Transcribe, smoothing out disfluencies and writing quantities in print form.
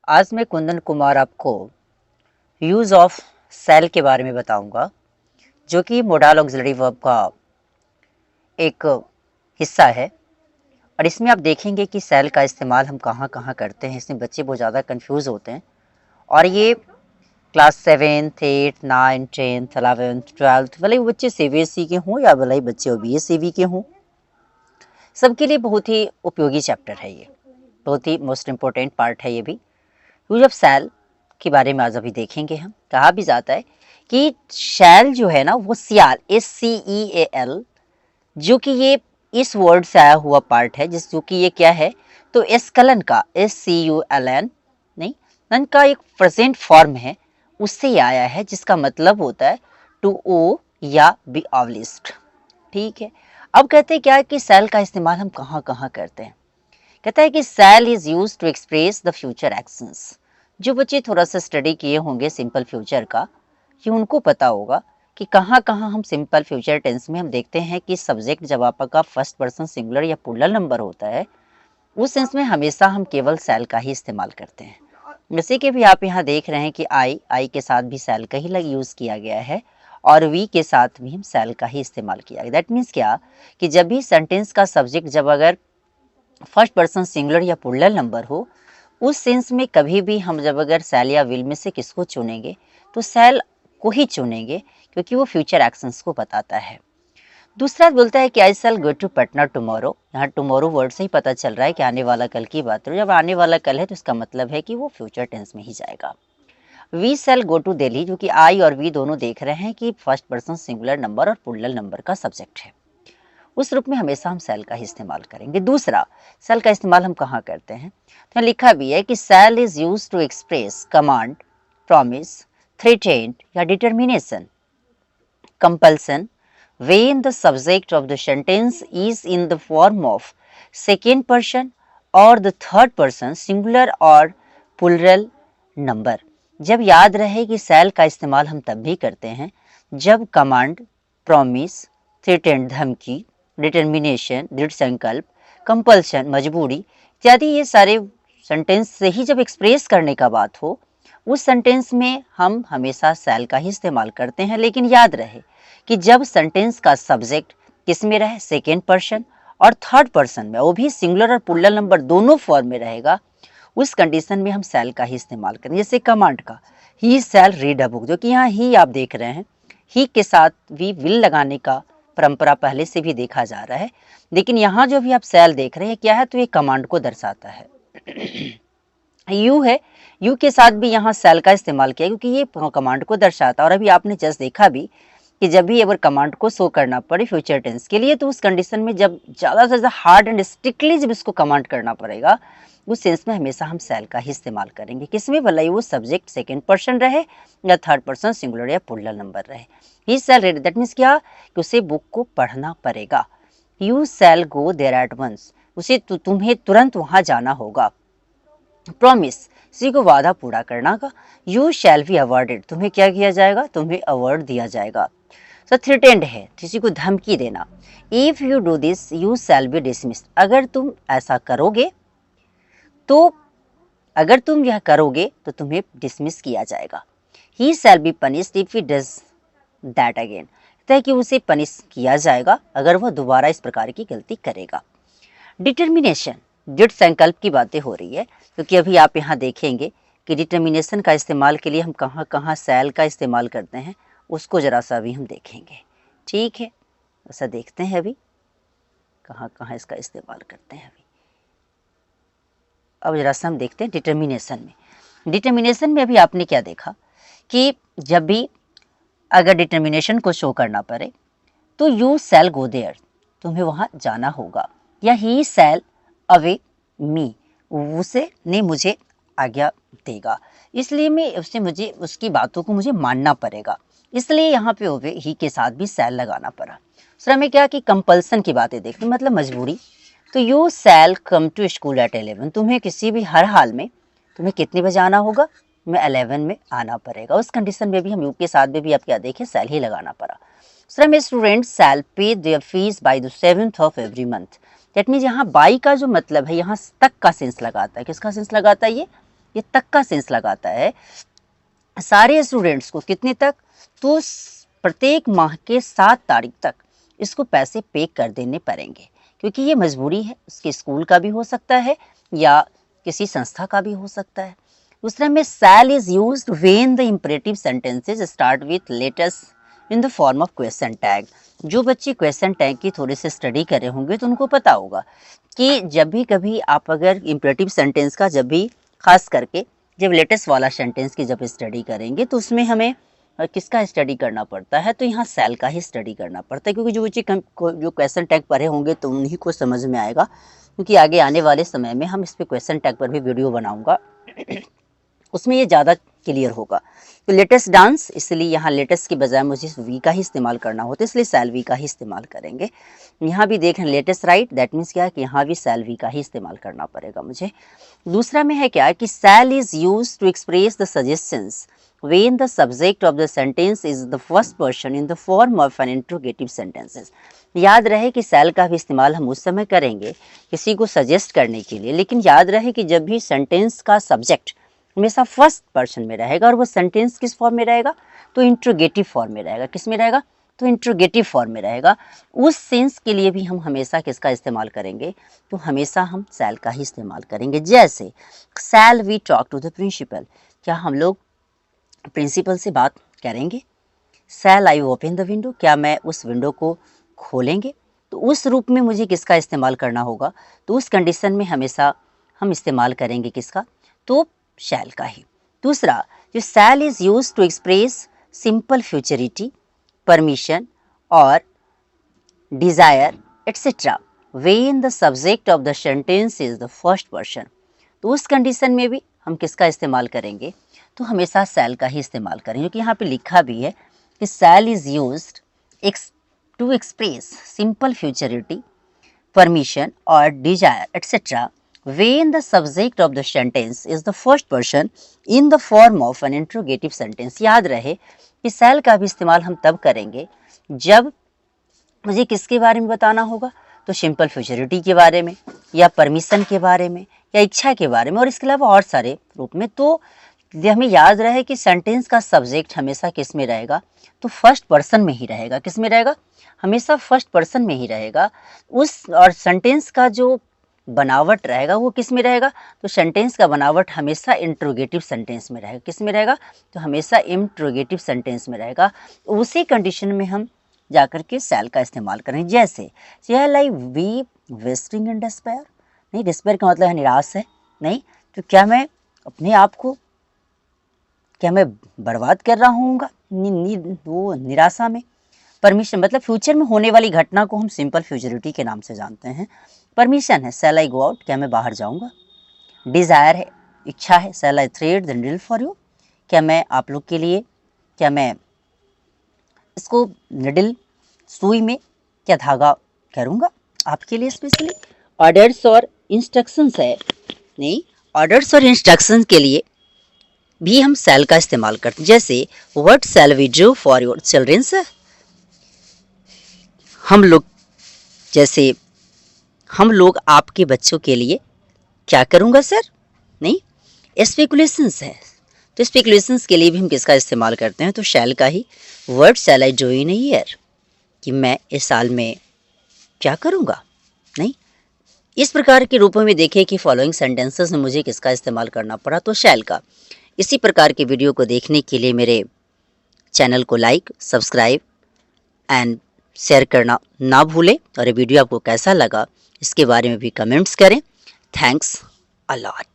आज मैं कुंदन कुमार आपको यूज़ ऑफ सेल के बारे में बताऊंगा, जो कि मोडाल ऑक्सिलरी वर्ब का एक हिस्सा है। और इसमें आप देखेंगे कि सेल का इस्तेमाल हम कहाँ कहाँ करते हैं। इसमें बच्चे बहुत ज़्यादा कंफ्यूज होते हैं और ये class 7th 8th 9th 10th 11th 12th भले ही बच्चे CBSE के हों या भले ही बच्चे OBS के हों, सबके लिए बहुत ही उपयोगी चैप्टर है। ये बहुत ही मोस्ट इम्पोर्टेंट पार्ट है। ये भी यूज ऑफ सेल के बारे में आज अभी देखेंगे। हम कहा भी जाता है कि शैल जो है ना वो सियाल SCEAL, जो कि ये इस वर्ड से आया हुआ पार्ट है, जिस जो कि ये क्या है तो एस्कलन का SCULN नहीं नन का एक प्रेजेंट फॉर्म है, उससे ये आया है, जिसका मतलब होता है टू ओ या बी ऑवलिस्ट। ठीक है। अब कहते हैं क्या है कि सेल का इस्तेमाल हम कहाँ कहाँ करते हैं। कहता है कि shall is use to express the future actions. जो बच्चे थोड़ा सा स्टडी किए होंगे सिंपल फ्यूचर का, ये उनको पता होगा कि कहाँ कहाँ हम सिंपल फ्यूचर टेंस में हम देखते हैं कि सब्जेक्ट जब आपका फर्स्ट पर्सन सिंगुलर या प्लूरल नंबर होता है, उस सेंस में हमेशा हम केवल सेल का ही इस्तेमाल करते हैं। जैसे कि भी आप यहाँ देख रहे हैं कि आई के साथ भी सेल का ही यूज किया गया है और वी के साथ भी हम सेल का ही इस्तेमाल किया गया। दैट मीन्स क्या कि जब भी सेंटेंस का सब्जेक्ट जब अगर फर्स्ट पर्सन सिंगुलर या प्लूरल नंबर हो, उस सेंस में कभी भी हम जब अगर सेल या विल में से किसको चुनेंगे तो सेल को ही चुनेंगे, क्योंकि वो फ्यूचर एक्शंस को बताता है। दूसरा बोलता है कि आई शैल गो टू पटना टुमारो। यहाँ टुमारो वर्ड से ही पता चल रहा है कि आने वाला कल की बात है। जब आने वाला कल है तो इसका मतलब है कि वो फ्यूचर टेंस में ही जाएगा। We shall go to Delhi, जो कि आई और वी दोनों देख रहे हैं कि फर्स्ट पर्सन सिंगुलर नंबर और प्लूरल नंबर का सब्जेक्ट है, उस रूप में हमेशा हम सेल का ही इस्तेमाल करेंगे। दूसरा, सेल का इस्तेमाल हम कहाँ करते हैं, तो लिखा भी है कि shall is use to express command, promise, threatened या determination, compulsion when the subject of the sentence is in the form of second person or the third person singular और plural number। जब याद रहे कि सेल का इस्तेमाल हम तब भी करते हैं जब कमांड, प्रॉमिस, थ्रेटेंड धमकी, डिटर्मिनेशन दृढ़ संकल्प, कंपल्शन मजबूरी इत्यादि ये सारे सेंटेंस से ही जब एक्सप्रेस करने का बात हो, उस सेंटेंस में हम हमेशा सेल का ही इस्तेमाल करते हैं। लेकिन याद रहे कि जब सेंटेंस का सब्जेक्ट किस में रहे, सेकेंड पर्सन और थर्ड पर्सन में, वो भी सिंगुलर और प्लूरल नंबर दोनों फॉर्म में रहेगा, उस कंडीशन में हम सेल का ही इस्तेमाल करें। जैसे कमांड का ही शैल रीड अ बुक, जो कि यहाँ ही आप देख रहे हैं, ही के साथ भी विल लगाने का परंपरा पहले से भी देखा जा रहा है, लेकिन यहाँ जो भी आप सेल देख रहे हैं क्या है तो ये कमांड को दर्शाता है। यू है, यू के साथ भी यहाँ सेल का इस्तेमाल किया क्योंकि ये कमांड को दर्शाता है। और अभी आपने जस्ट देखा भी कि जब भी अगर कमांड को शो करना पड़े फ्यूचर टेंस के लिए, तो उस कंडीशन में जब ज़्यादा से ज़्यादा हार्ड एंड स्ट्रिक्टली जब इसको कमांड करना पड़ेगा, उस सेंस में हमेशा हम सेल का ही इस्तेमाल करेंगे। किसमें, भला ही वो सब्जेक्ट सेकेंड पर्सन रहे या थर्ड पर्सन सिंगुलर या प्लूरल नंबर रहे। He shall read, that means क्या कि उसे बुक को पढ़ना पड़ेगा। You shall go there at once, उसे तुम्हें तुरंत वहाँ जाना होगा। प्रॉमिस, किसी को वादा पूरा करना का। यू शैल बी अवॉर्डेड, तुम्हें क्या किया जाएगा, तुम्हें अवार्ड दिया जाएगा। तो थ्रेटेंड है, किसी को धमकी देना। If you do this you shall be dismissed, अगर तुम ऐसा करोगे तो, अगर तुम यह करोगे तो तुम्हें डिसमिस किया जाएगा। He shall be punished if he does that again, कहता है कि उसे पनिश किया जाएगा अगर वह दोबारा इस प्रकार की गलती करेगा। डिटर्मिनेशन, दृढ़ संकल्प की बातें हो रही है, क्योंकि अभी आप यहाँ देखेंगे कि डिटर्मिनेशन का इस्तेमाल के लिए हम कहाँ कहाँ सेल का इस्तेमाल करते हैं, उसको जरा सा अभी हम देखेंगे। ठीक है, ऐसा देखते हैं अभी कहाँ कहाँ इसका इस्तेमाल करते हैं। अभी अब जरा सा हम देखते हैं डिटर्मिनेशन में। डिटर्मिनेशन में अभी आपने क्या देखा कि जब भी अगर डिटर्मिनेशन को शो करना पड़े तो यू शैल गो देयर, तुम्हें वहाँ जाना होगा, या ही शैल अवे मी, उसे ने मुझे आज्ञा देगा, इसलिए मैं उससे मुझे उसकी बातों को मुझे मानना पड़ेगा, इसलिए यहाँ पे ओवे ही के साथ भी शैल लगाना पड़ा। दूसरा में क्या कि कंपल्सन की बातें देखते मतलब मजबूरी, तो you shall come to school at 11, तुम्हें किसी भी हर हाल में तुम्हें कितने बजे आना होगा, मैं 11 में आना पड़ेगा। उस कंडीशन में भी हम यू के साथ में भी आप क्या देखें शैल ही लगाना पड़ा। दूसरा में स्टूडेंट्स शैल पे there fees by the 7th of every month, that means यहाँ बाई का जो मतलब है यहाँ तक का सेंस लगाता है। किसका सेंस लगाता है ये, ये तक का सेंस लगाता है। सारे स्टूडेंट्स को कितने तक, तो प्रत्येक माह के 7 तारीख तक इसको पैसे पे कर देने पड़ेंगे, क्योंकि ये मजबूरी है। उसके स्कूल का भी हो सकता है या किसी संस्था का भी हो सकता है। दूसरा में shall is used when the imperative sentences start with letters in the form of question tag. जो बच्चे क्वेश्चन टैग की थोड़े से स्टडी करे होंगे तो उनको पता होगा कि जब भी कभी आप अगर इंपरेटिव सेंटेंस का जब भी खास करके जब लेटेस्ट वाला सेंटेंस की जब स्टडी करेंगे तो उसमें हमें किसका स्टडी करना पड़ता है, तो यहाँ सेल का ही स्टडी करना पड़ता है, क्योंकि जो बच्चे जो क्वेश्चन टैग पढ़े होंगे तो उन्हीं को समझ में आएगा, क्योंकि आगे आने वाले समय में हम इस पे क्वेश्चन टैग पर भी वीडियो बनाऊंगा उसमें ये ज़्यादा क्लियर होगा। तो लेटेस्ट डांस, इसलिए यहाँ लेटेस्ट की बजाय मुझे वी का ही इस्तेमाल करना होता है, इसलिए सेल वी का ही इस्तेमाल करेंगे। यहाँ भी देखें लेटेस्ट राइट, दैट मीन्स क्या है कि यहाँ भी सेल वी का ही इस्तेमाल करना पड़ेगा मुझे। दूसरा में है क्या कि shall is use to express the suggestions when the subject of the sentence is the first person in the form of an interrogative sentences। याद रहे कि सेल का भी इस्तेमाल हम उस समय करेंगे किसी को सजेस्ट करने के लिए, लेकिन याद रहे कि जब भी सेंटेंस का सब्जेक्ट हमेशा फर्स्ट पर्सन में रहेगा और वो सेंटेंस किस फॉर्म में रहेगा, तो इंट्रोगेटिव फॉर्म में रहेगा। किस में रहेगा, तो इंट्रोगेटिव फॉर्म में रहेगा। उस सेंस के लिए भी हम हमेशा किसका इस्तेमाल करेंगे, तो हमेशा हम सेल का ही इस्तेमाल करेंगे। जैसे shall we talk to the principal, क्या हम लोग प्रिंसिपल से बात करेंगे। Shall I open the window, क्या मैं उस विंडो को खोलेंगे। तो उस रूप में मुझे किसका इस्तेमाल करना होगा, तो उस कंडीशन में हमेशा हम इस्तेमाल करेंगे किसका, तो शैल का ही। दूसरा, जो shall is use to express simple futurity, permission और desire etcetera when the subject of the sentence is the first person. तो उस कंडीशन में भी हम किसका इस्तेमाल करेंगे, तो हमेशा सेल का ही इस्तेमाल करें, क्योंकि यहाँ पे लिखा भी है कि shall is used to express simple futurity, permission और desire etcetera when the subject of the sentence is the first person in the form of an interrogative sentence. याद रहे कि सेल का भी इस्तेमाल हम तब करेंगे जब मुझे किसके बारे में बताना होगा, तो सिंपल फ्यूचरिटी के बारे में या परमिशन के बारे में या इच्छा के बारे में और इसके अलावा और सारे रूप में। तो हमें याद रहे कि सेंटेंस का सब्जेक्ट हमेशा किस में रहेगा, तो फर्स्ट पर्सन में ही रहेगा। किस में रहेगा, हमेशा फर्स्ट पर्सन में ही रहेगा। उस और सेंटेंस का जो बनावट रहेगा वो किस में रहेगा, तो सेंटेंस का बनावट हमेशा इंट्रोगेटिव सेंटेंस में रहेगा। किस में रहेगा, तो हमेशा इंट्रोगेटिव सेंटेंस में रहेगा। उसी कंडीशन में हम जाकर के सेल का इस्तेमाल करें। जैसे शैल आई बी वेस्टिंग इन डिस्पेयर, नहीं डिस्पेयर का मतलब है निराश है, नहीं, तो क्या मैं अपने आप को क्या मैं बर्बाद कर रहा हूँगा वो निराशा में। परमिशन मतलब फ्यूचर में होने वाली घटना को हम सिंपल फ्यूचरिटी के नाम से जानते हैं। परमिशन है शैल आई गो आउट, क्या मैं बाहर जाऊँगा। डिज़ायर है, इच्छा है, shall I thread the needle for you, क्या मैं आप लोग के लिए, क्या मैं इसको निडल सुई में क्या धागा करूँगा आपके लिए स्पेशली। ऑर्डर्स और इंस्ट्रक्शंस है, नहीं, ऑर्डर्स और इंस्ट्रक्शंस के लिए भी हम शैल का इस्तेमाल करते हैं। जैसे what shall we do for your childrens, हम लोग आपके बच्चों के लिए क्या करूँगा सर, नहीं। स्पेकुलेशंस है, तो स्पेकुलेशंस के लिए भी हम किसका इस्तेमाल करते हैं, तो शैल का ही। What shall I do in a year, कि मैं इस साल में क्या करूँगा, नहीं। इस प्रकार के रूपों में देखें कि फॉलोइंग सेंटेंसेस में मुझे किसका इस्तेमाल करना पड़ा, तो शैल का। इसी प्रकार के वीडियो को देखने के लिए मेरे चैनल को लाइक, सब्सक्राइब एंड शेयर करना ना भूलें, और ये वीडियो आपको कैसा लगा इसके बारे में भी कमेंट्स करें। Thanks a lot.